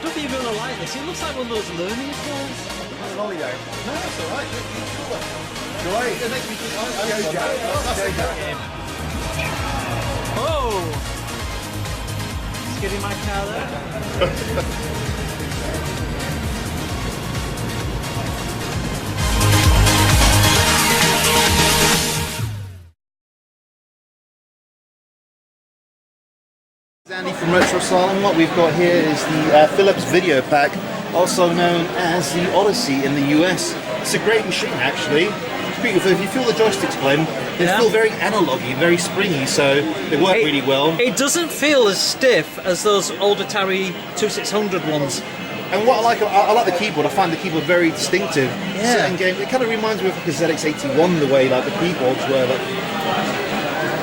don't think you're going to like this. It looks like one of those learning tools. Holiday. No, that's alright. Great. It makes me think, Go, Jack. Go, Jack. Oh! Just getting my car there. Andy from Retro Asylum. What we've got here is the Philips Video Pack, also known as the Odyssey in the US. It's a great machine actually. It's beautiful. If you feel the joysticks, Glenn, they feel very analogy, very springy, so they work really well. It doesn't feel as stiff as those old Atari 2600 ones. And what I like the keyboard. I find the keyboard very distinctive. Yeah. Certain games, it kind of reminds me of like a ZX81, the way like the keyboards were. Like,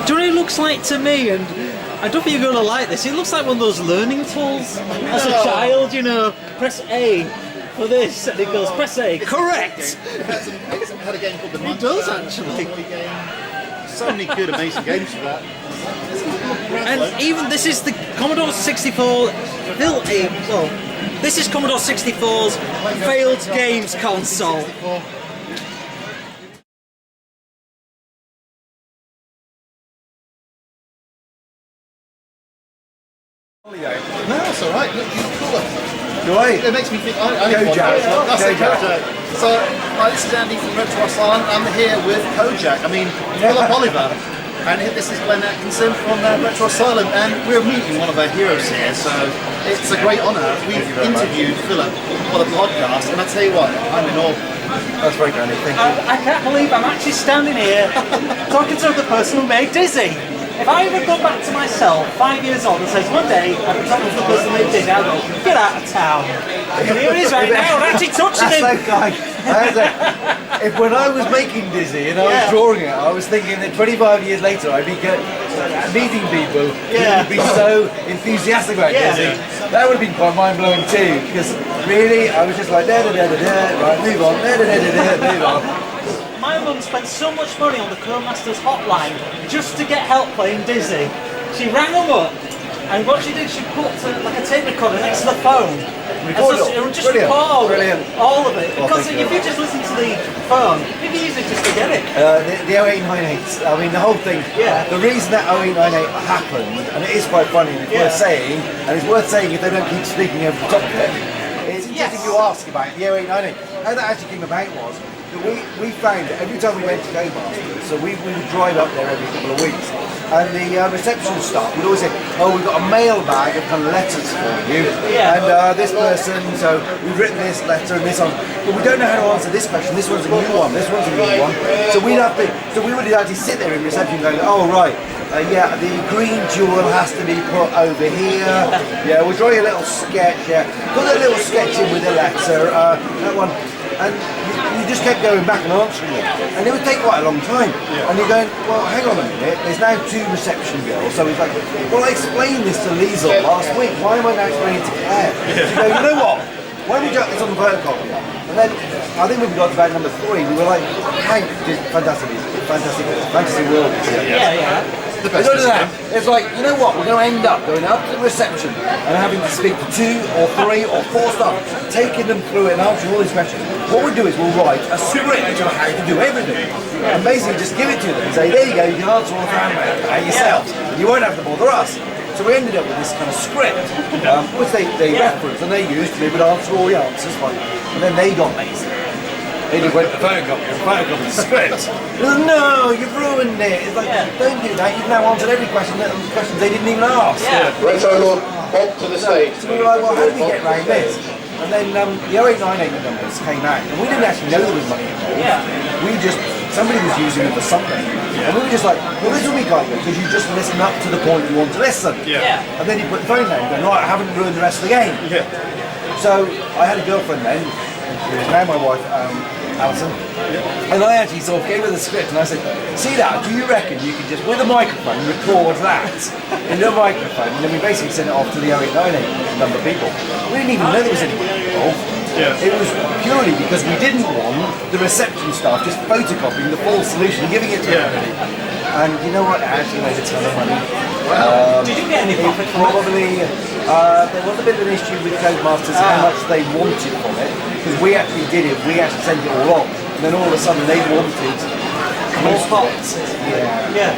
Do you know what it looks like to me? And I don't think you're going to like this. It looks like one of those learning tools. As a child, you know, press A for this, and it goes, press A, correct! It's had a game called the It does actually. So many good, amazing games for that. And even this is the Commodore 64. This is Commodore 64's failed games console. No, that's alright. Look, you cooler. Great. It makes me think. I Go, Jack. That's Go, it, Jack. Jack. So, this is Andy from Retro Asylum. I'm here with Kojak. I mean, Philip Oliver. And this is Glenn Atkinson from Retro Asylum. And we're meeting one of our heroes here, so it's a great honour. We've interviewed Philip for the podcast, and I tell you what, I'm in awe. That's very kind. Thank you. I can't believe I'm actually standing here talking to the person who made Dizzy. If I ever go back to myself, 5 years old, and says one day I'll be talking to the person who made Dizzy, I'll go, get out of town. And here he is right now, I'm actually touching him. That's like, if when I was making Dizzy and I was drawing it, I was thinking that 25 years later I'd be meeting people who would be so enthusiastic about Dizzy. That would have been quite mind-blowing too, because really I was just like, right, move on, move on. My mum spent so much money on the Codemasters hotline just to get help playing Dizzy. She rang them up, and what she did, she put like a tape recorder next to the phone. Record and just record all of it. Well, Because if you just listen to the phone, it'd be easy just to get it. The 0898, I mean the whole thing, the reason that 0898 happened, and it is quite funny and it's worth saying, and it's worth saying if they don't keep speaking over the top of it, it's interesting you ask about the 0898. How that actually came about was, we found that every time we went to Codemasters, so we would drive up there every couple of weeks, and the reception staff would always say, oh, we've got a mailbag of kind of letters for you, and this person, so we've written this letter and this on, but we don't know how to answer this question, this one's a new one, this one's a new one, so we would actually sit there in reception going, oh right, the green jewel has to be put over here, we'll draw you a little sketch, put a little sketch in with a letter, that one, and you just kept going back and answering it, and it would take quite a long time. And you're going, well, hang on a minute, there's now 2 reception girls, so he's like, well, I explained this to Liesel last week, why am I now explaining it to Claire? So you go, you know what, why don't we jot this on the photocopy? And then, I think when we got to about number 3, we were like, Hank, fantasy world. The best Because of that, it's like, you know what, we're going to end up going up to the reception and having to speak to 2 or 3 or 4 staff, taking them through it and answering all these questions. What we'll do is we'll write a script on how to do everything. And basically just give it to them and say, there you go, you can answer all the fan mail yourself. You won't have to bother us. So we ended up with this kind of script, which they referenced and they used to be able to answer all the answers. And then they got lazy. They just went to photocopy the script. No, you've ruined it. It's like, don't do that. You've now answered every question, questions they didn't even ask. Right, so Lord, up to the stage. So we were like, well, how do we get around this? And then the 0898 numbers came out, and we didn't actually know there was money involved. Somebody was using it for something. And we were just like, well, this will be quite good, because you just listen up to the point you want to listen. And then you put the phone down and go, right, I haven't ruined the rest of the game. So I had a girlfriend then, who is now my wife, Alison, and I actually sort of gave her the script and I said, see that, do you reckon you could just, with a microphone, record that into a microphone, and then we basically sent it off to the 0898 number of people. We didn't even know there was anybody involved. It was purely because we didn't want the reception staff just photocopying the full solution and giving it to everybody. And you know what, it actually made a ton of money. Did you get any profit from it? Probably There was a bit of an issue with Codemasters how much they wanted from it, because we actually did it, we actually sent it all on, and then all of a sudden they wanted More spots. Yeah.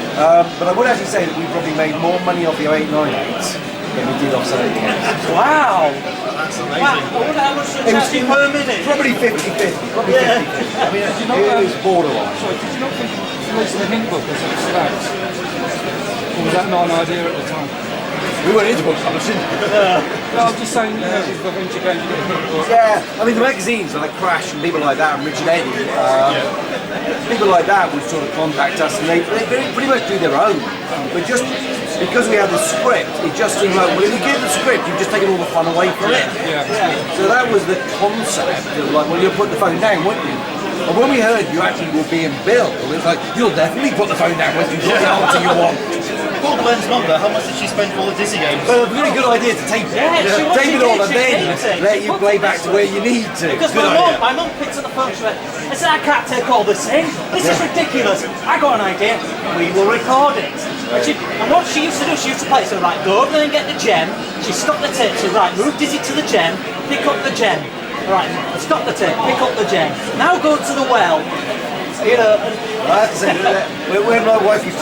But I would actually say that we probably made more money off the 0898s than we did off some of the games. Wow. That's Wow. amazing. I wonder how much they charge you per minute. Probably 50-50. Probably 50-50. I mean, it was borderline. Sorry, did you not think releasing a hint book or something slags? Or was that not an idea at the time? We weren't into book publishing. No, I'm just saying, you know, these venture games get a hint book. Yeah, I mean the magazines like Crash and people like that, and Richard Eddy, people like that would sort of contact us, and they pretty much do their own. But just because we had the script, it just seemed like, well, if you give the script, you've just taken all the fun away from it. Yeah. So that was the concept of like, well, you'll put the phone down, won't you? And when we heard you actually were being billed, it was like, you'll definitely put the phone down when you put the answer you want. Paul Glenn's mum there, how much did she spend for all the Disney games? Well, a really good idea to tape it. Yeah, Tape it all and she then taped it. let She you put play it back to where you need to. Because Good idea. my mum picked up the phone, she went, I said, I can't take all this in. This is ridiculous. I got an idea. We will record it. And what she used to do, she used to play, so right, go over there and get the gem. She stopped the tape, so right, move Dizzy to the gem, pick up the gem. Right, stop the tape, pick up the gem. Now go to the well. You know, I have to say, when my wife was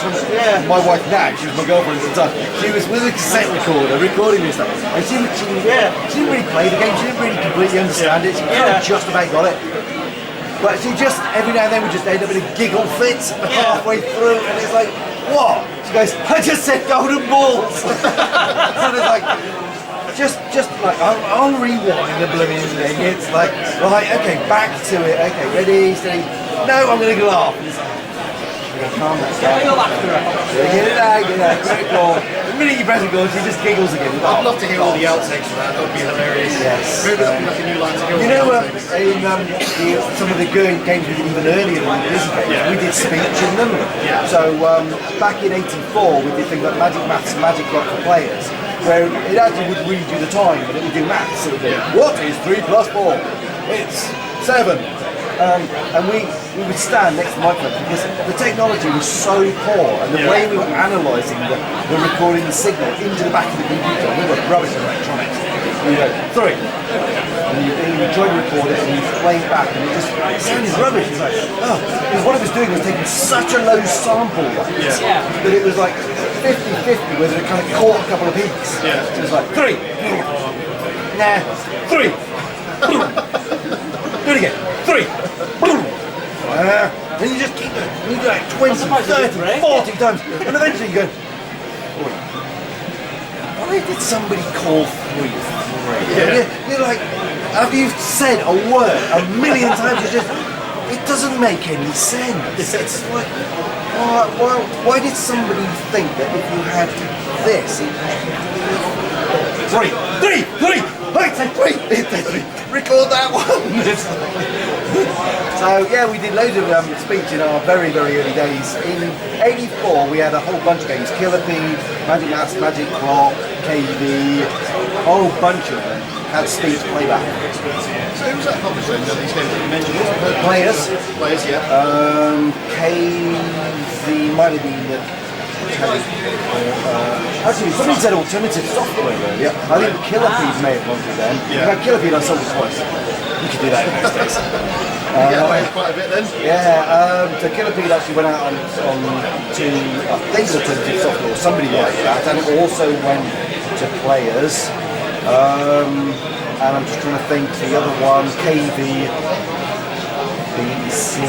my wife now, she was my girlfriend at the time, she was with a cassette recorder recording this stuff, and she didn't really play the game, she didn't really completely understand it, she kind of just about got it. But she just, every now and then would just end up in a giggle fit halfway through, and it's like, what? She goes, I just said golden balls! And it's like, just like, I'll rewind the blooming thing, it's like, right, okay, back to it, okay, ready, steady. No, I'm going to laugh. Calm down. go after her. Get it out, critical. The minute you press record, she just giggles again. I'd love to hear all the outtakes for that, that would be hilarious. Yes. Maybe that'd be like a new line to go. You know, in some of the games we did even earlier than the Disney games, we did speech in them. Yeah. So back in '84, we did things like Magic Maths and Magic Rock for players, where it actually would read you the time, but it would do maths. So it would go, what is 3 plus 4? It's 7. And we would stand next to the microphone because the technology was so poor, and the way we were analysing the recording the signal into the back of the computer, we were rubbish at electronics. We go 3, and you try to record it, and you play it back, and it sounded rubbish. It's like, because what it was doing was taking such a low sample rate that it was like 50-50, whether it kind of caught a couple of peaks. Yeah. So it was like 3, nah, 3. Do it again. 3. And you just keep it. And you do it 20, 30, 40 times. And eventually you go, why did somebody call 3 3? Yeah. You're like, after you've said a word a million times, you just, it doesn't make any sense. It's like, why did somebody think that if you had this, 3, wait, say 3, record that one. So yeah, we did loads of speech in our very, very early days. In '84, we had a whole bunch of games: Killipede, Magic Maths, Magic Rock, KV, a whole bunch of them had speech playback. So who's that publishing these games that you mentioned? Players, Yeah. KV might have been the. Actually, somebody said alternative software earlier. I think Killipede may have gone to them. Yeah. In fact, Killipede I sold it twice. You could do that in those days. You get away with quite a bit then. Yeah, so Killipede actually went out on to I think alternative software or somebody like that, and it also went to players. And I'm just trying to think the other one, KV, BBC.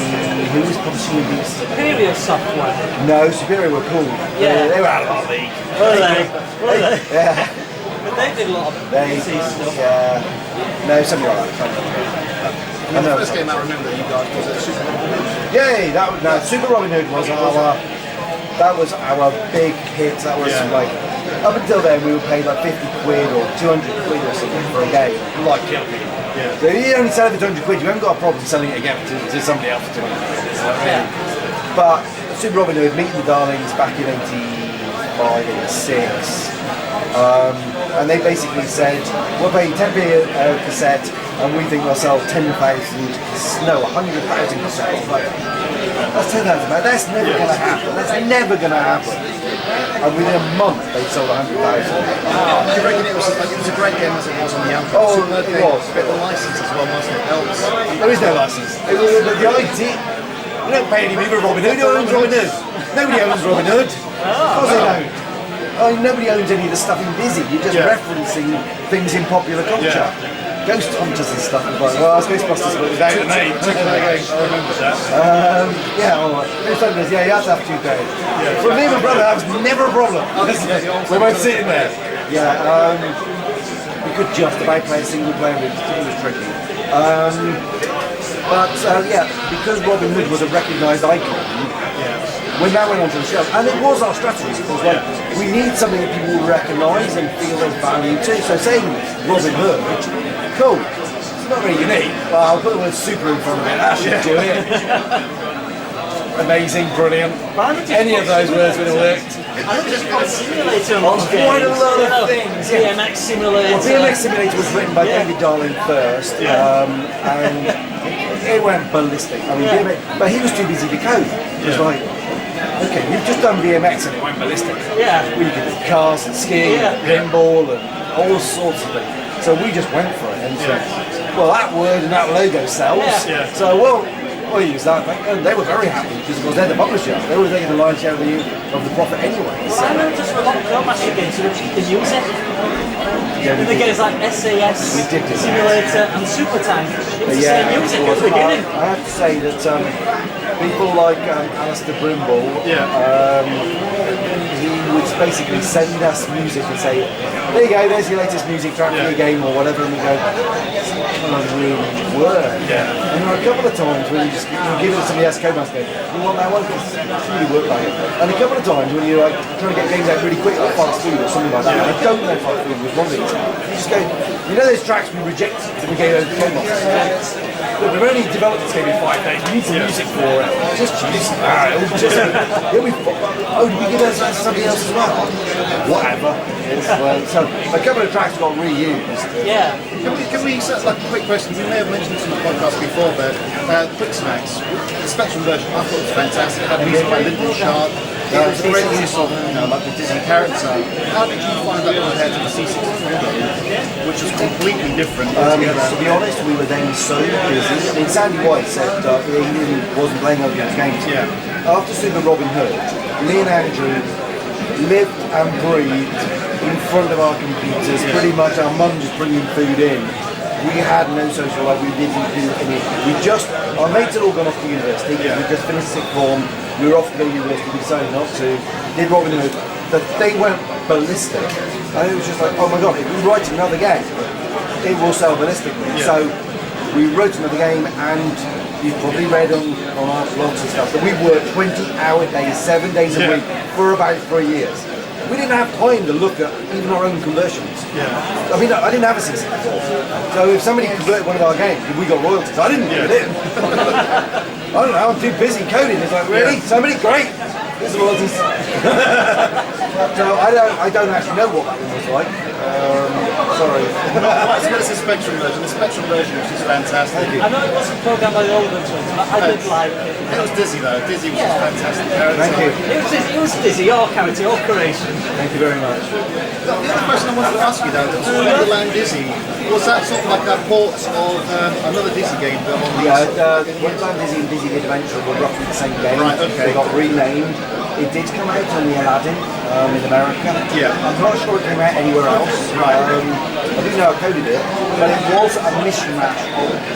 Who was publishing BBC? Superior software. No, Superior were cool. Yeah. They were out of our league. Were they? Yeah. But they did a lot of PC stuff. Yeah. No, something like that. And the first game I remember you guys was at Super Bowl. Yay! Super Robin Hood was our big hit. That was like up until then we were paying like 50 quid or 200 quid or something for a game. Like Killipede. Yeah. So you only sell it for 200 quid. You haven't got a problem selling it again to somebody else for 200 quid. But Super Robin Hood, Meet the Darlings back in '85, '86. And they basically said, we're paying 10p a cassette, and we think they'll sell 100,000 cassettes. Like, That's 10,000, man. That's never going to happen. That's never going to happen. And within a month, they sold 100,000. Do you reckon it was a great game as it was on the Amp? Oh, it was. A bit of the license as well, wasn't it? Helps. There is no license. But the idea, you don't pay any people for Robin Hood. Who owns Robin Hood? Nobody owns Robin Hood. Of course they don't. I mean, nobody owns any of the stuff in Dizzy. You're just referencing things in popular culture. Ghost hunters and stuff. Like, well, Ghostbusters without a name. I remember that. Ghost hunters, you have to have 2 days. For me and my brother, that was never a problem. We weren't sitting there. We could just about play a single player, it was tricky. Because Robin Hood was a recognised icon, when that went onto the shelf, and it was our strategy, because we need something that people will recognise and feel there's value to. So saying Robin Hood, cool, it's not very unique, but I'll put the word super in front of it, that should do it. Amazing, brilliant. Any of those words would have worked. I think just got simulator on Quite a lot of things. BMX simulator. Well, BMX Simulator was written by David Darling first, and it went ballistic. I mean, BMX, but he was too busy to code. It was like, okay, you've just done BMX and it went ballistic. Yeah. We could do cars and skiing, and pinball, and all sorts of things. So we just went for it and said, well, that word and that logo sells. So we'll use that thing. And they were very happy because they're the publisher. They were taking the lion's share of the profit anyway. Well, I know just for a lot of Codemaster games, so they use it. And the games like SAS, Simulator, and Super Tank. It was the same music at the beginning. I have to say that people like Alistair Brimble, he would basically send us music and say, there you go, there's your latest music track for your game or whatever, and we go, it's not going to really work. And there are a couple of times when you just give it to somebody else, Codemaster, you want that one? Because it really worked like it. And a couple of times when you're like trying to get games out really quick, like Fast Food or something like that, I don't know Fast Food was one of these. You just go, you know those tracks we rejected and we gave over to Codemaster? Look, we've only developed this game in 5 days. We need some music for it. Just use that. It'll be fun. Oh, did we give that to somebody else as well? Whatever. So a couple of tracks got reused. Yeah. Can we set like a quick question? We may have mentioned this in the podcast before, but Quick Smacks, the Spectrum version, I thought was fantastic. It had music by Lyndon Sharp. It was a great use of, like the Disney character. How did you find that compared to the C64, which was completely different? To be honest, we were then so busy. I mean, Sandy White said he wasn't playing other games. After Super Robin Hood, me and Andrew lived and breathed in front of our computers. Pretty much our mum just bringing food in. We had no social life. We didn't do any. Our mates had all gone off to university. We just finished sixth form. We were off to go to university. We decided not to. Did Robin Hood. They went ballistic. And it was just like, oh my god, if we write another game, it will sell ballistically. So we wrote another game, and you've probably read on our blogs and stuff that we worked 20-hour days, 7 days a week for about 3 years. We didn't have time to look at even our own conversions. I mean, I didn't have a C64. So if somebody converted one of our games, we got royalties. I didn't get it in. I don't know, I'm too busy coding. It's like, really? Somebody? Great. Here's the royalties. So I don't actually know what that one was like. Sorry. As well as the Spectrum version. The Spectrum version was just fantastic. I know it wasn't programmed by the older ones, but I did like it. It was Dizzy though. Dizzy was just fantastic character. Thank you. It was Dizzy, your character, your creation. Thank you very much. The other question I wanted to ask you though, was Wonderland Dizzy, was that sort of like a port of another Dizzy game built on these? Wonderland Dizzy and Dizzy the Adventure were roughly the same game. Right, okay. They got renamed. It did come out on the Aladdin in America. I'm not sure it came out anywhere else. Right. I do know I coded it, but it was a mishmash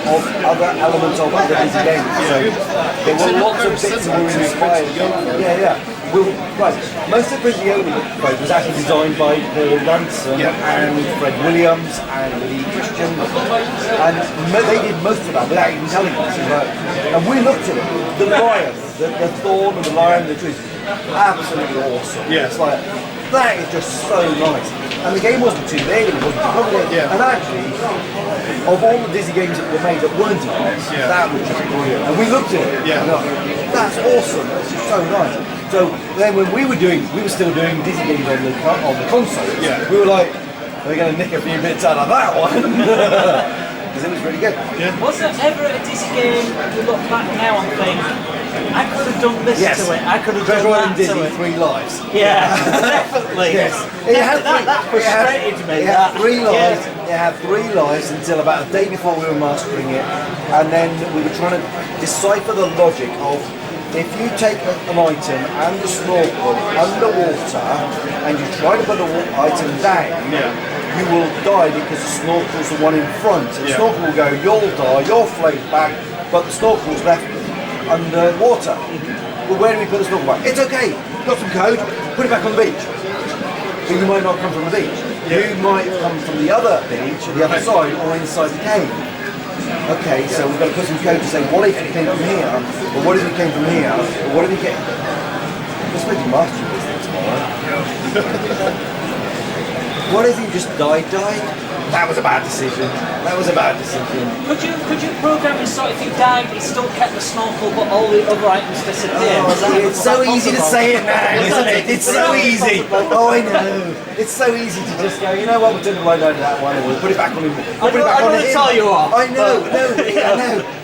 of other elements of other Dizzy games. So there were lots of bits that were inspired. Well, right. Most of Prigioni code was actually designed by Paul Ransom and Fred Williams and Lee Christian, and they did most of that without even telling us. And we looked at it. The lion, the thorn and the lion, the trees, absolutely awesome. It's like, that is just so nice. And the game wasn't too big and it wasn't too complicated. And actually, of all the Dizzy games that were made that weren't ours, that was just brilliant. And we looked at it and thought, that's awesome, that's just so nice. So then when we were still doing Dizzy games on the console. We were like, we're going to nick a few bits out of that one. Because it was really good. Was there ever a Dizzy game you look back now and think, I could have done this Yes. to it. I could have Treasure done Island that to Dizzy, it. 3 lives. Yeah, definitely. Yes. It had That frustrated me. It had 3 lives. Yeah. It had 3 lives until about a day before we were mastering it, and then we were trying to decipher the logic of if you take an item and a snorkel underwater and you try to put the item down, you will die because the snorkel's the one in front. And the snorkel will go, you'll die, you'll float back, but the snorkel's left underwater. Well, where do we put the snorkel back? It's okay, got some code, put it back on the beach. But you might not come from the beach. You might come from the other beach, or the other side, or inside the cave. Okay, so we've got to put some code to say, what if it came from here? Or what if it came from here? Or what if it came... We're supposed to master this thing tomorrow. What if you just died? That was a bad decision. That was a bad decision. Could you program it so if you died, it still kept the snorkel, but all the other items disappeared? It's so easy to say it now, isn't it? It's so easy. Oh, I know. It's so easy to just go, you know what, we'll turn the light over that one and we'll put it back on him. I don't want to tell you off. I know, I know.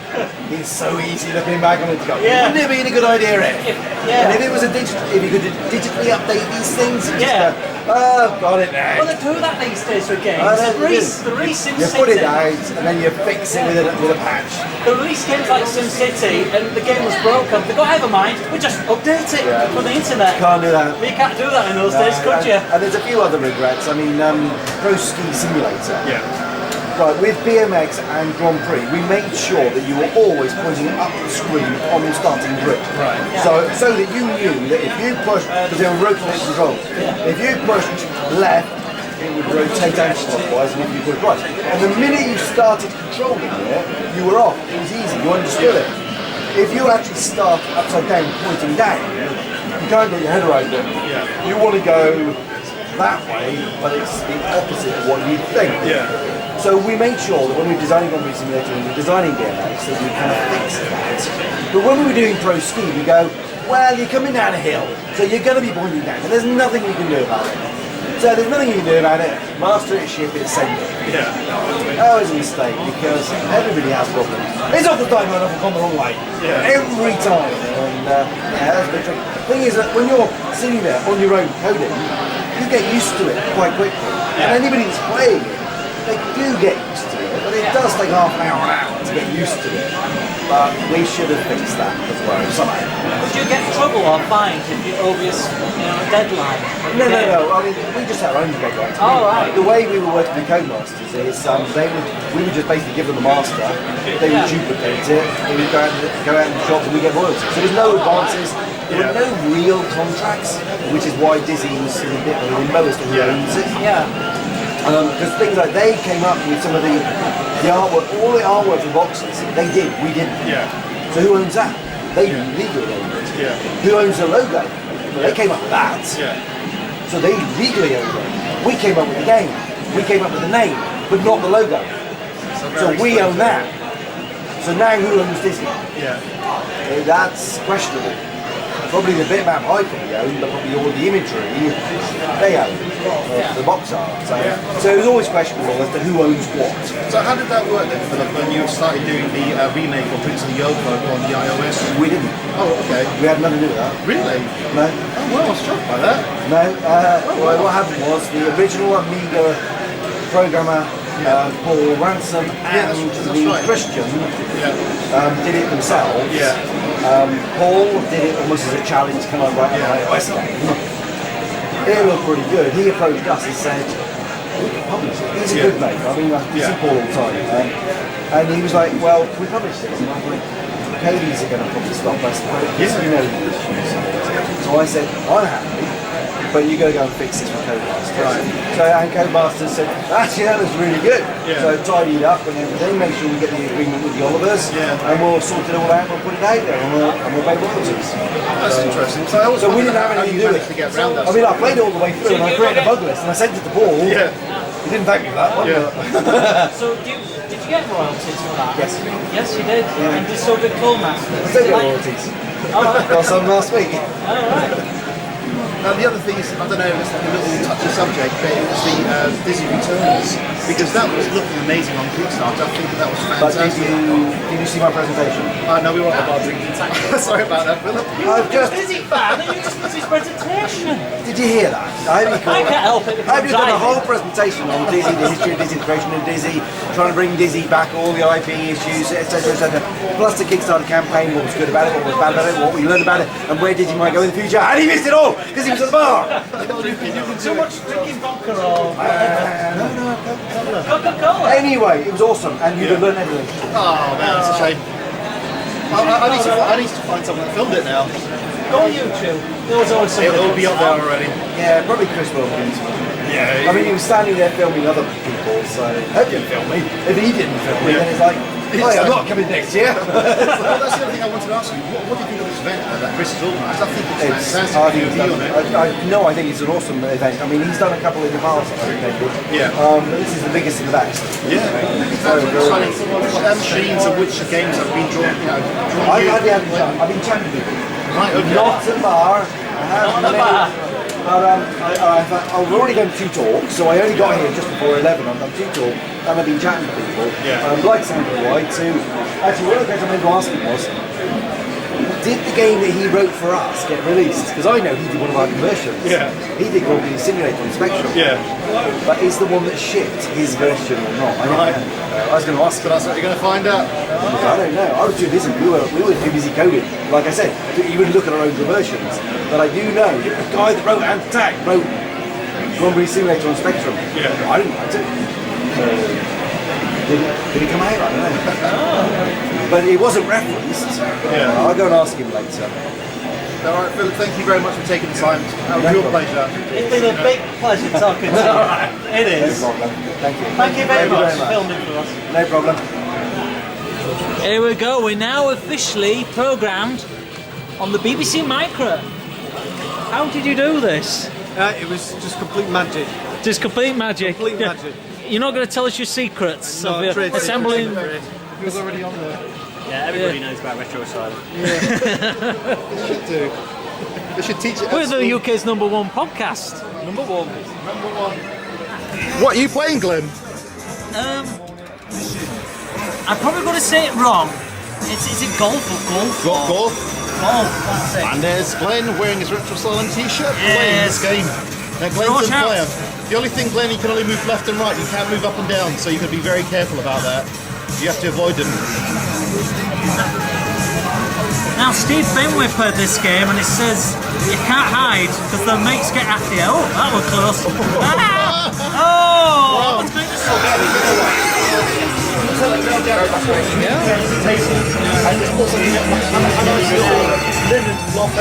It's so easy looking back on it to go, Yeah. wouldn't it be a good idea, Ed? Yeah. And if it was if you could digitally update these things, you just Yeah. go, oh, got it now. Well, they do that these days with games. I know The they release You put it out and then you fix it with a patch. The release games like SimCity and the game was broken. They go, never mind, we just update it for the internet. Can't do that. But you can't do that in those days, could you? And there's a few other regrets. I mean, Pro Ski Simulator. Yeah. Right, with BMX and Grand Prix, we made sure that you were always pointing up the screen on the starting grid. Right. So that you knew that if you pushed, because there were rotating controls, if you pushed left, it would rotate anti-clockwise, and if you pushed right. And the minute you started controlling it, you were off. It was easy, you understood it. If you actually start upside down, pointing down, you can't get your head around it. Yeah. You want to go that way, but it's the opposite of what you think. Yeah. So we made sure that when we were designing Grand Prix Simulator and we were designing BMX that we kind of fixed that. But when we were doing Pro Ski, we go, well, you're coming down a hill, so you're going to be pointing down, and there's nothing you can do about it. So there's nothing you can do about it. Master it, ship it, send it. Yeah. That was a mistake because everybody has problems. It's off the diamond, I've gone the wrong way. Yeah. Every time. And that's a bit tricky. The thing is that when you're sitting there on your own coding, you get used to it quite quickly. And anybody that's playing it, they do get used to it, but it does take half an hour to get used to it. But we should have fixed that as well somehow. Would you get in trouble or fined if you over your deadline? No. I mean, we just had our own deadlines. Oh, right. The way we were working with Codemasters is we would just basically give them the master, they would duplicate it, they would go out in the shop and we get royalties. So there's no advances, there were no real contracts, which is why Dizzy was a bit of the lowest of the Yeah. Because things like they came up with some of the artwork, all the artwork for boxes, they did, we didn't. Yeah. So who owns that? They legally own it. Yeah. Who owns the logo? They came up with that. Yeah. So they legally own it. We came up with the game. We came up with the name, but not the logo. So we own that. So now who owns Disney? Yeah. That's questionable. Probably the bitmap I probably own, but probably all the imagery they own. The box art. So it was always questionable as to who owns what. So how did that work then, Philip, when you started doing the remake of Prince of the Yoga on the iOS? We didn't. Oh, okay. We had nothing to do with that. Really? No. Oh, well, I was shocked by that. No. Well, what happened was the original Amiga programmer Paul Ransom and that's the right. Christian Yeah. did it themselves. Yeah. Paul did it almost as a challenge, come on, right, iOS game. It looked pretty good. He approached us and said, we can publish it. He's a good mate. I mean, I see Paul all the time. And he was like, well, we publish this. And I was like, Cody's are going to probably stop us. Yes, you know the issues. So I said, I'm happy, but you got to go and fix this with Codemasters. Right. So and Codemasters said, actually that was really good. Yeah. So tidy it up and everything, make sure we get the agreement with the Olivers, and we'll sort it all out and we'll put it out there and we'll pay royalties. That's interesting. So we didn't have anything to do with to it. get around that. I mean, I played it all the way through and I created a bug list and I sent it to Paul. Yeah. He didn't thank me for that one. Yeah. But So did you get royalties for that? Yes. Yes, you did. And so did Codemasters. I still get royalties. Oh, right. Got some last week. Oh, right. Now the other thing is, I don't know, it's like a little touchy subject, but it was the Disney Returns, because that was looking amazing on Kickstarter. I think that was But fantastic. did you see my presentation? No, we were at the bar drinking. Sorry about that, Philip. I've just. Busy fan, you just missed his presentation. Did you hear that? I can't help it. I've just done a whole presentation on Dizzy, the history of Dizzy, the creation of Dizzy, trying to bring Dizzy back, all the IP issues, etc., etc. Plus the Kickstarter campaign, what was good about it, what was bad about it, what we learned about it, and where Dizzy might go in the future. And he missed it all because he was at the bar. Too much drinking vodka or Coca-Cola. Anyway, it was awesome, and you'd have learned everything. Oh man, that's a shame. I need to find someone that filmed it now. Go on YouTube. There was always something. It'll be up there already. Yeah, probably Chris Wilkins. Yeah. I mean, he was standing there filming other people, so I didn't film me. If he didn't film me, then it's like, oh, I'm not coming next year. Well, that's the other thing I wanted to ask you. What do you think of this event that Chris has organised? I think it's fantastic. I think it's an awesome event. I mean, he's done a couple in the past, I think, maybe. Yeah. This is the biggest of the best. Yeah. Machines of which games have been drawn, I've been chatting to people. Right, okay. Not at the bar. Not at the bar. But I've already done 2 talks, so I only got here just before 11. I've done 2 talks, and I've been chatting to people. Yeah. Like Sandra White, who actually one of the things I meant to ask him was, did the game that he wrote for us get released? Because I know he did one of our conversions. Yeah. He did Golden Simulator on Spectrum. Yeah. But is the one that shipped his version or not? I was going to ask him. But that's what you're going to find out. I don't know. I was too busy. We were too busy coding. Like I said, you would look at our own conversions. But I do know that the guy that wrote Antac wrote Golden Simulator on Spectrum. Yeah. I didn't write it. Did it come out? I don't know. But it wasn't referenced. Yeah. I'll go and ask him later. All right, Philip, thank you very much for taking the time. That was your pleasure. It's been a big pleasure talking to you. It is. No problem. Thank you. Thank you very much for filming for us. No problem. Here we go. We're now officially programmed on the BBC Micro. How did you do this? It was just complete magic. Just complete magic. Complete magic. You're not going to tell us your secrets No, of your trade assembling. secret. It was already on there. Yeah, everybody knows about Retro Asylum. They should do. They should teach it at We're the school. UK's #1 podcast. Number 1. What are you playing, Glenn? I'm probably going to say it wrong. Is it golf or golf? Golf. Golf, that's it. And there's Glenn wearing his Retro Asylum t-shirt playing this game. Now Glenn's Watch a out. player. The only thing, Glenn, you can only move left and right. You can't move up and down, so you've got to be very careful about that. You have to avoid them. Now Steve Benway played this game and it says you can't hide because the mates get after you. Oh, that was close. Ah! Oh! That was going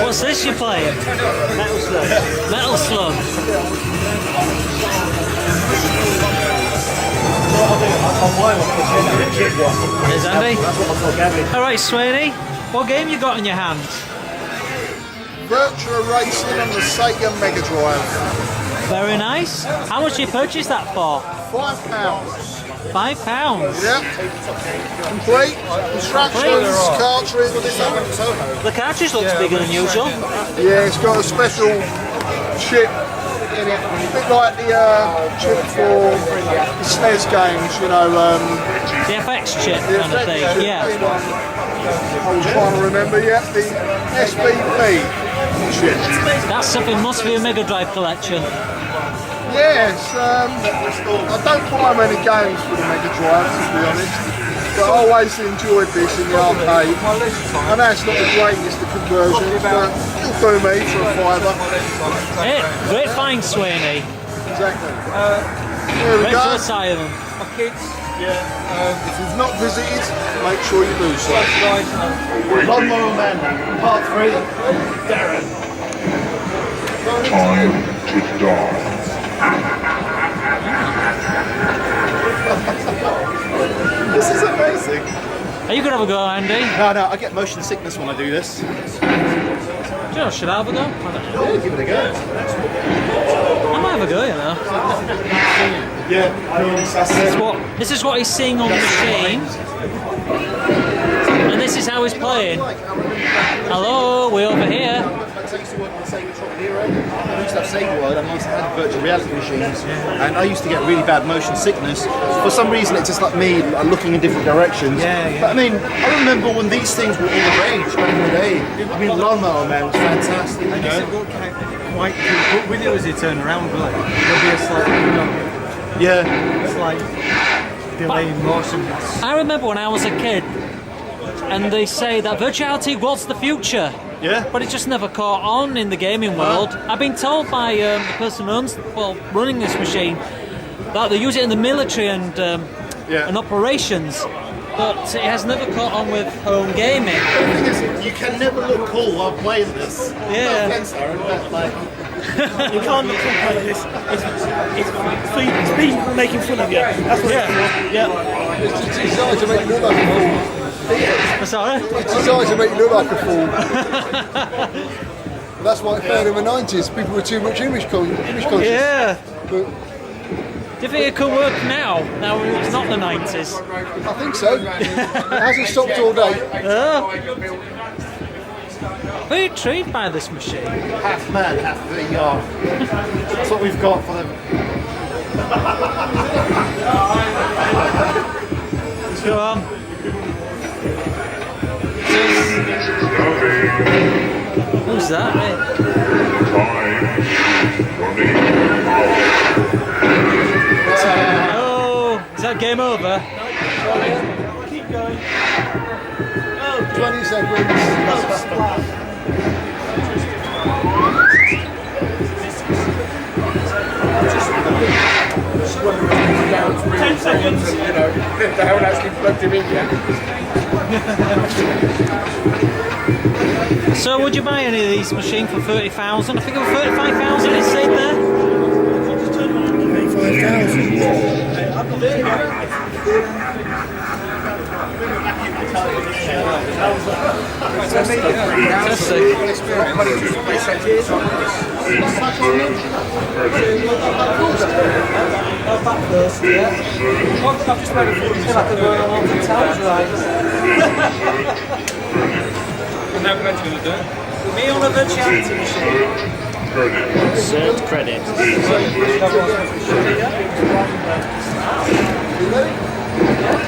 What's this you're playing? Metal Slug. Metal Slug. There's Andy. Alright, Swaney, what game you got in your hand? Virtua Racing on the Sega Mega Drive. Very nice. How much did you purchase that for? £5. £5. Yep. Complete. Instructions, cartridge. The cartridge looks bigger than usual. Yeah, it's got a special chip in it. A bit like the chip for the SNES games, you know. The FX chip The kind of thing. effect chip Yeah. in, I was trying to remember, the SBP chip. That something must be a Mega Drive collection. Yes, I don't buy many games for the Mega Drive, to be honest. But I always enjoyed this in the arcade. And that's not the greatest of conversions, but it'll do me for a £5. Hey, great find, Swaney. Exactly. Here we Retro go. Asylum. My kids. If you've not visited, make sure you do so. Lawnmower Man, Part 3, Darren. Time to die. This is amazing. Are you going to have a go, Andy? No, I get motion sickness when I do this. Do you know, should I have a go? I don't know. Yeah, give it a go. I might have a go, you know. Yeah, This is what he's seeing on the machine. And this is how he's playing. Hello, we're over here. I used to work on the Sega Tron Hero. I used to have Sega World, and I used to have virtual reality machines, and I used to get really bad motion sickness. For some reason, it's just like me looking in different directions. But I mean, I remember when these things were all the rage back in the day. I mean, Lawnmower Man was fantastic. I guess it won't count quite but with it as you turn around, will it? There'll be a slight, slight delay in motion. I remember when I was a kid, and they say that virtuality was the future. Yeah. But it just never caught on in the gaming world. I've been told by the person who owns, running this machine, that they use it in the military and operations, but it has never caught on with home gaming. The thing is, you can never look cool while playing this. Yeah. No offense, Aaron, but like... You can't look cool playing this. It's people making fun of you. That's what it is. Yeah. It's designed to make you look like a fool. Sorry? It's designed to make you look like a fool. That's why it failed in the 90s. People were too much image conscious. Yeah. But Do you think it could work now? Now it's not the 90s. I think so. It hasn't stopped all day. Very intrigued by this machine. Half man, half VR. That's what we've got for them. Go on. Who's that? Oh, is that game over? Keep going. 20 seconds. Ten seconds. They haven't actually plugged him in yet. So would you buy any of these machines for 30,000? I think it was 35,000 it said there. I've just made a feel like I'm going on the towns And how much you going to do? Me on a virtuality machine. Insert credit.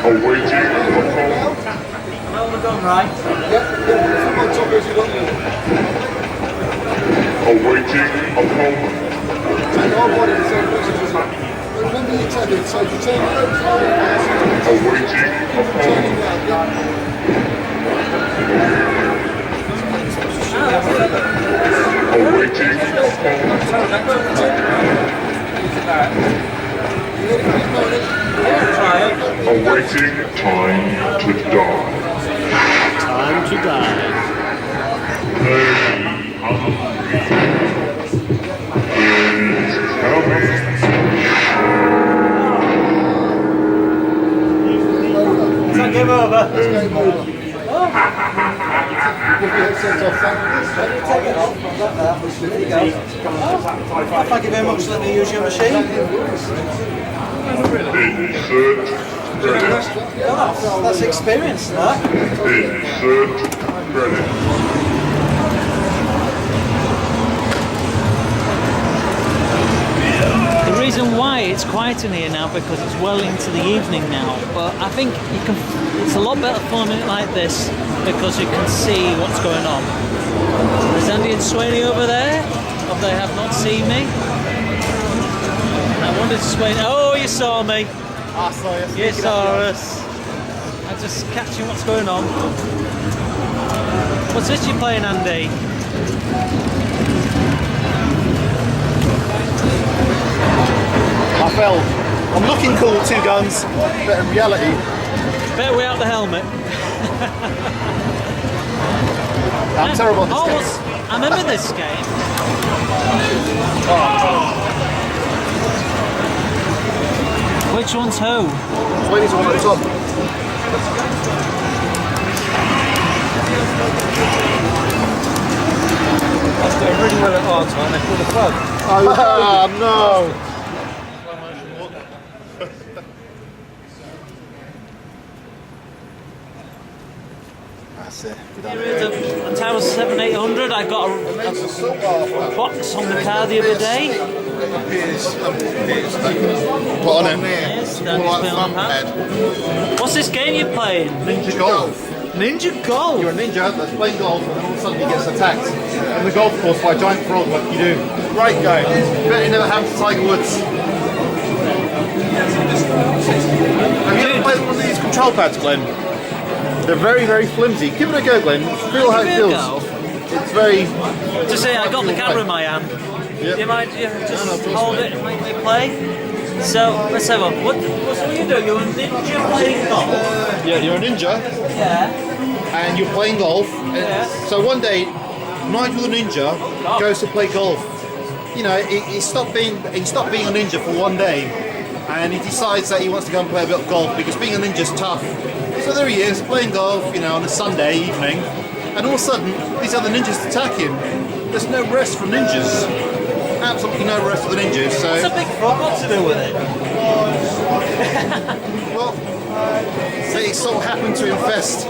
Awaiting Well, we're done right. opponent. Remember you tell it, so if you turn it Awaiting opponent. Awaiting Awaiting time to die. Time to die. Is that game over? game over. Thank you very much for letting me use your machine. Insert credit. That's experience, that. Insert credit. The reason why it's quiet in here now because it's well into the evening now, but I think it's a lot better filming it like this because you can see what's going on. Is Andy and Swaney over there? Or they have not seen me? I wanted to Swaney. Oh, you saw me. I saw you. You saw us. I'm just catching what's going on. What's this you're playing, Andy? I fell. I'm looking cool with two guns, but in reality, Better without the helmet. I'm terrible at this game. I remember this game. Which one's who? Swaney's one at the top. That's doing really well at our time. They pulled the plug. Oh no! And Towers 700-800. I got a box on the car the other day. Put on it. Yes, Danny's playing on the pad. What's this game you're playing? Ninja golf. Ninja Golf? You're a ninja that's playing golf and then all of a sudden he gets attacked on the golf course by a giant frog like you do. Great game. Bet it never happened to Tiger Woods. Have you ever played one of these control pads, Glenn? They're very, very flimsy. Give it a go, Glenn. Feel how it feels. It's very... To say, I got the camera in my hand. Yep. Do you mind just hold it and make me play? So, let's have a look. What are you doing? You're a ninja playing golf? Yeah, you're a ninja. Yeah. And you're playing golf. Yeah. So one day, Nigel the Ninja goes to play golf. You know, he stopped being a ninja for one day, and he decides that he wants to go and play a bit of golf because being a ninja's tough. So there he is playing golf, you know, on a Sunday evening, and all of a sudden these other ninjas attack him. There's no rest for ninjas. Absolutely no rest for the ninjas. So what's a big frog got to do with it? well, they so happened to infest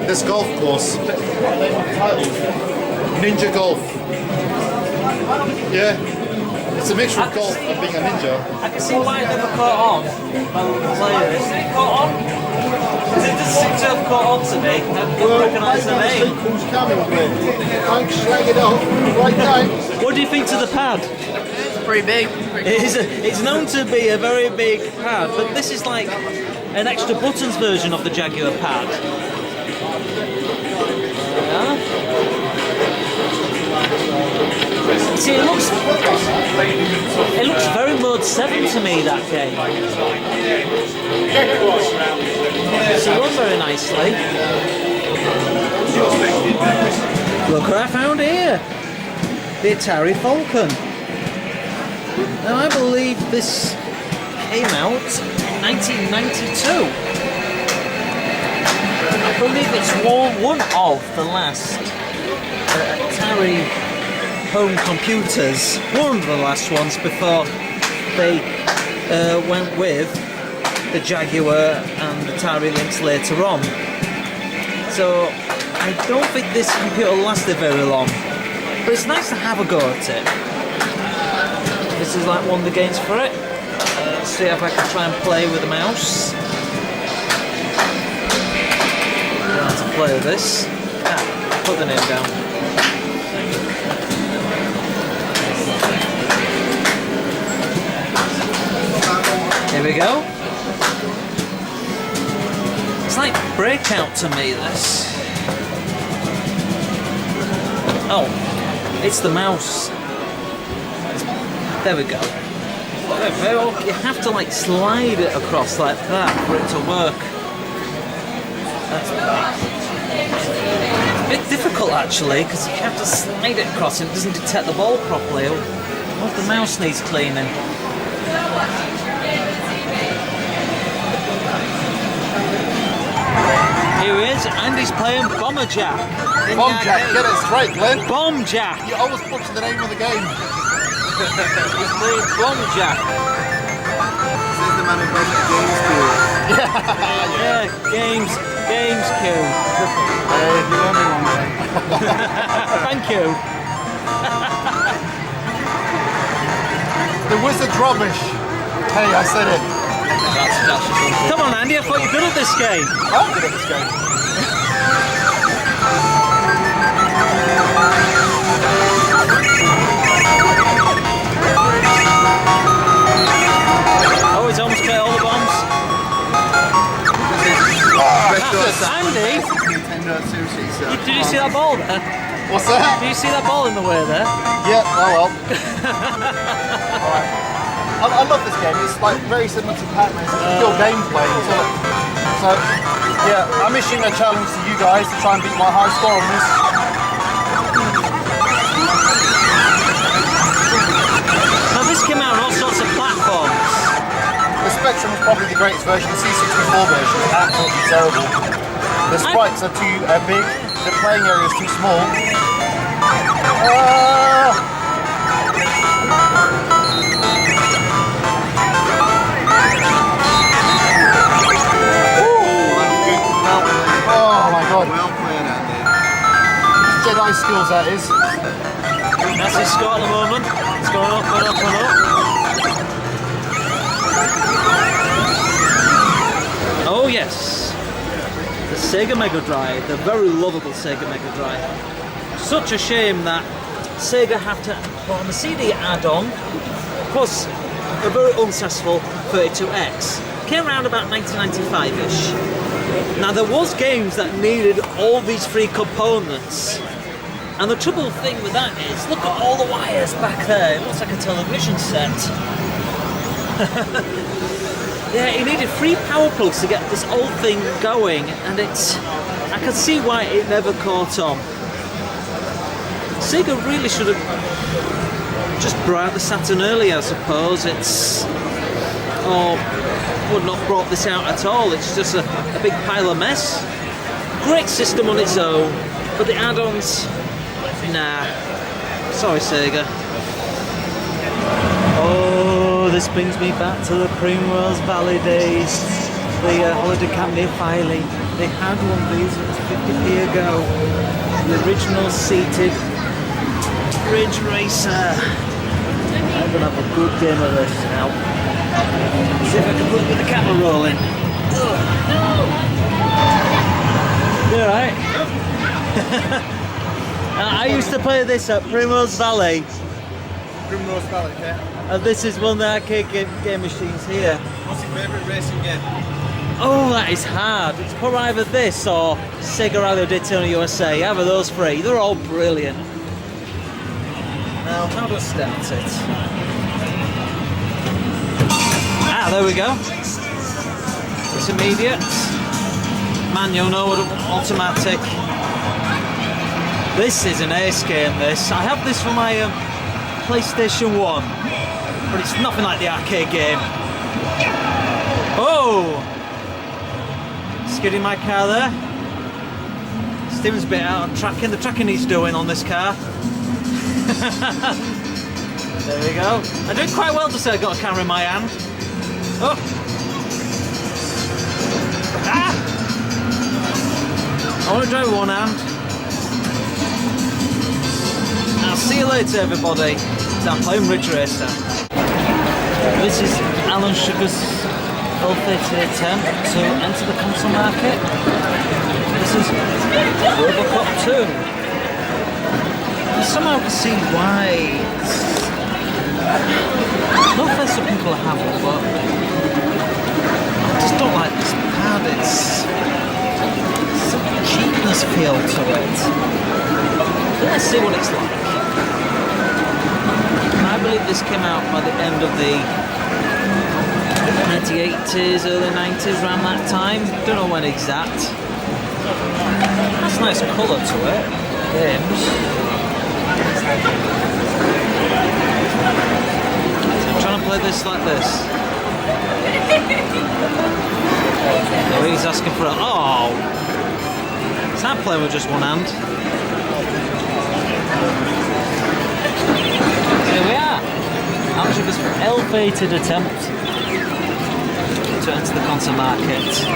this golf course. Ninja golf. Yeah. It's a mixture of golf and being a ninja. I can see why it never caught on. Player, is it caught on? Because it doesn't seem to have caught on to me. I don't recognise the name. Who's coming, Glenn? Don't slag it off. Right now. What do you think to the pad? It's pretty big. It's known to be a very big pad, but this is like an extra buttons version of the Jaguar pad. Yeah. See, it looks very Mode 7 to me, that game. It's run very nicely. Look what I found here. The Atari Falcon. Now I believe this came out in 1992. I believe it's one of the last Atari home computers, one of the last ones before they went with the Jaguar and Atari Lynx later on. So I don't think this computer lasted very long, but it's nice to have a go at it. This is like one of the games for it. Let's see if I can try and play with the mouse. I don't know how to play with this. Put the name down. Here we go. It's like Breakout to me, this. Oh, it's the mouse. There we go. You have to like slide it across like that for it to work. That's a bit difficult actually, because you have to slide it across and it doesn't detect the ball properly. Oh, the mouse needs cleaning. Here he is, and he's playing Bomber Jack. Bomb Jack, get it straight, Glenn. Bomb Jack. You always butcher the name of the game. He's playing Bomb Jack. This is the man who plays the games too. Yeah, games queue. Hey, you owe me one day. Thank you. The wizard's rubbish. Hey, I said it. Come on, Andy, I thought you were good at this game. I'm good at this game. Oh, he's almost got all the bombs. Andy, did you see that ball there? What's that? Did you see that ball in the way there? Yeah, oh well. Alright. I love this game. It's like very similar to Pac-Man. It's still gameplay. So yeah, I'm issuing a challenge to you guys to try and beat my high score on this. Now this came out on all sorts of platforms. The Spectrum is probably the greatest version. The C64 version is absolutely terrible. The sprites are too big. The playing area is too small. Oh my god. Well played, Andy. Jedi visuals, that is. Massive score at the moment. It's going up and up and up. Oh yes, the Sega Mega Drive, the very lovable Sega Mega Drive. Such a shame that Sega have to put on the CD add-on, plus a very unsuccessful 32X. Came around about 1995-ish. Now there was games that needed all these three components, and the trouble thing with that is, look at all the wires back there. It looks like a television set. Yeah, he needed 3 power plugs to get this whole thing going, and I can see why it never caught on. Sega really should have just brought out the Saturn early, I suppose. Or would not brought this out at all. It's just a big pile of mess. Great system on its own, but the add-ons, nah. Sorry, Sega. Oh, this brings me back to the Primrose Valley days. The Holiday Camp near Filey. They had one of these, it was 50p ago. The original seated Ridge Racer. I'm gonna have a good game of this now. See if I can put it with the camera rolling. You alright? I used to play this at Primrose Valley. Primrose Valley, yeah. And this is one of the arcade game machines here. What's your favourite racing game? Oh, that is hard. It's probably either this or Sega Rally Daytona USA. Either those 3. They're all brilliant. Now, how do I start it? Ah, there we go. It's immediate. Manual, no automatic. This is an ace game, this. I have this for my PlayStation 1, but it's nothing like the arcade game. Oh! Skidding my car there. Steven's a bit out on tracking. The tracking he's doing on this car. There we go. I did quite well to say I got a camera in my hand. Oh! Ah! I want to drive with one hand. I'll see you later, everybody. So I'm playing Ridge Racer. This is Alan Sugar's ill-fated attempt to enter the console market. This is Robocop 2. I somehow can see why. No offense to people who have it, but I just don't like this pad. It's some cheapness feel to it. Let's see what it's like. I believe this came out by the end of the 1980s, early 90s, around that time. Don't know when exact. That's a nice colour to it. Games. So I'm trying to play this like this. Oh, he's asking for a... Oh! Is that playing with just one hand? Here we are. Actually, this ill-fated attempt to enter the console market.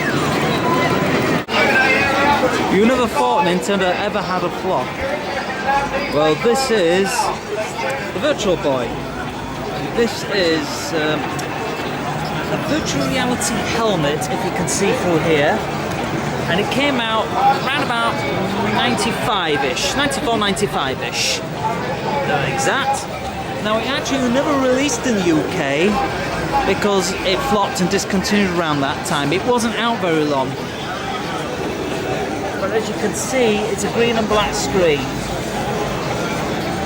You never thought Nintendo ever had a flop. Well, this is the Virtual Boy. This is a virtual reality helmet, if you can see through here. And it came out around about 95-ish, 94, 95-ish. Exact. Now, it actually never released in the UK because it flopped and discontinued around that time. It wasn't out very long. But as you can see, it's a green and black screen.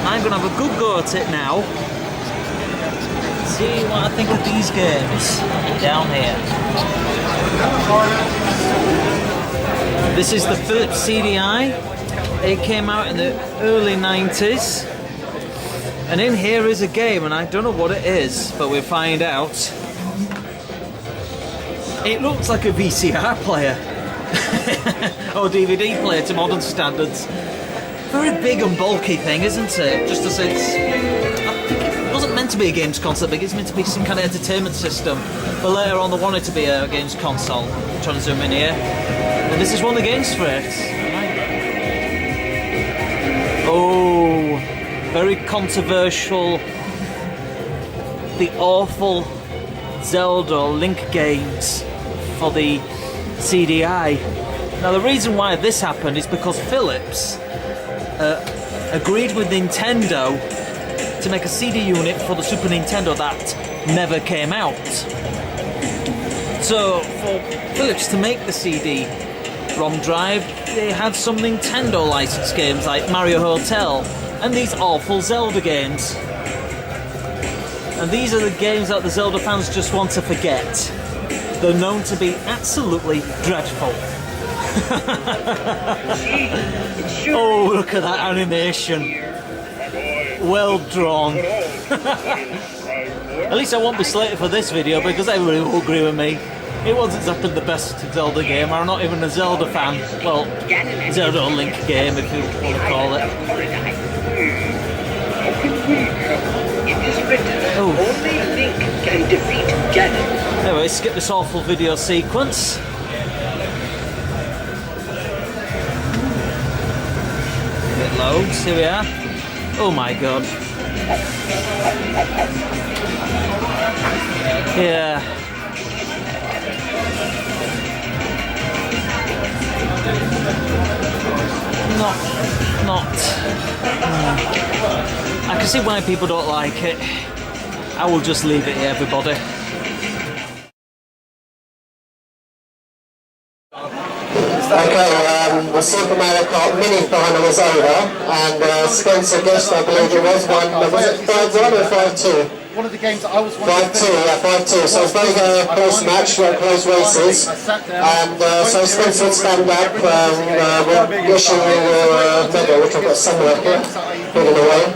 I'm going to have a good go at it now. See what I think of these games down here. This is the Philips CDI. It came out in the early 90s. And in here is a game, and I don't know what it is, but we'll find out. It looks like a VCR player. Or DVD player to modern standards. Very big and bulky thing, isn't it? Just as it's... I think it wasn't meant to be a games console, but it's meant to be some kind of entertainment system. But later on they wanted to be a games console. I'm trying to zoom in here. And this is one of the games for it. Oh, very controversial. The awful Zelda Link games for the CDI. Now the reason why this happened is because Philips agreed with Nintendo to make a CD unit for the Super Nintendo that never came out. So for Philips to make the CD-ROM drive, they had some Nintendo licensed games like Mario Hotel and these awful Zelda games. And these are the games that the Zelda fans just want to forget. They're known to be absolutely dreadful. Oh, look at that animation. Well drawn. At least I won't be slated for this video because everybody will agree with me. It wasn't exactly the best Zelda game. I'm not even a Zelda fan. Well, Zelda Link game if you want to call it. Oh. Only Link can defeat Ganon. Anyway, skip this awful video sequence. It loads, here we are. Oh my god. Yeah. Not. I can see why people don't like it. I will just leave it here, everybody. Okay, the Super Mario Kart mini final is over, and Spencer Guest, I believe it was it 5-1 or 5-2? One of the games that I was 5-2, yeah, 5-2. So it's very close match, close races. And so Spencer would stand up, we'll issue your medal, which I've got somewhere here, hidden away.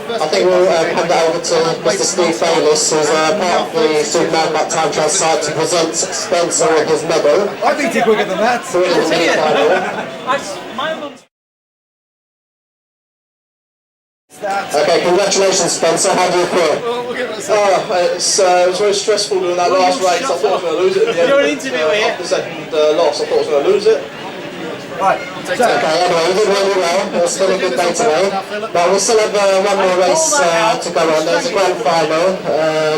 I think we'll hand that over to Mr. Steve Bayliss, who's part of the Super Mario Kart Time Trial site to present Spencer with his medal. I think he's quicker than that. Okay, congratulations Spencer, how do you feel? It was very stressful doing that last race. I thought I was going to lose it at the end. You're an interview here. After the second loss, I thought I was going to lose it. Right. Okay, anyway, you did really well. It's been a good day today. But we still have one more race to go on. There's a grand final.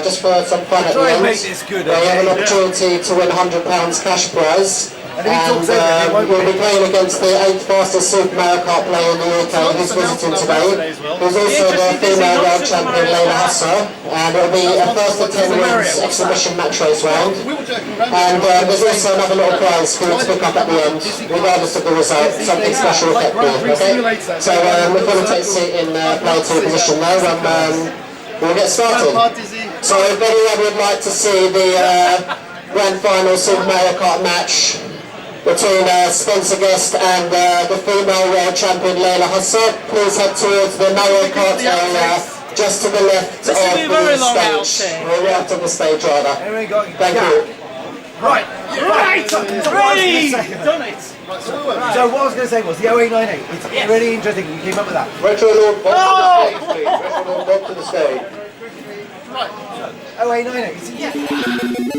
Just for some fun at the end. We have an opportunity to win £100 cash prize. And we'll be playing against the 8th fastest Super Mario Kart player in the UK who's visiting today. Who's also the female world champion Layla Husser. And it'll be a first to 10 wins exhibition match race round. And there's also another little prize for you to pick up at the end, regardless of the result, something special effective, okay? So we're going to take a seat in play 2 position now and we'll get started. So if anyone would like to see the grand final Super Mario Kart match between Spencer Guest and the female world champion Layla Husser, please head towards the Mario Kart area just to the left of the stage. We're right on the stage rather. Thank you. Right. Ready! Done it! So what I was going to say was the 0898. It's really interesting you came up with that. Retro Lord Bob to the stage, please. Retro Lord Bob to the stage. Right. 0898.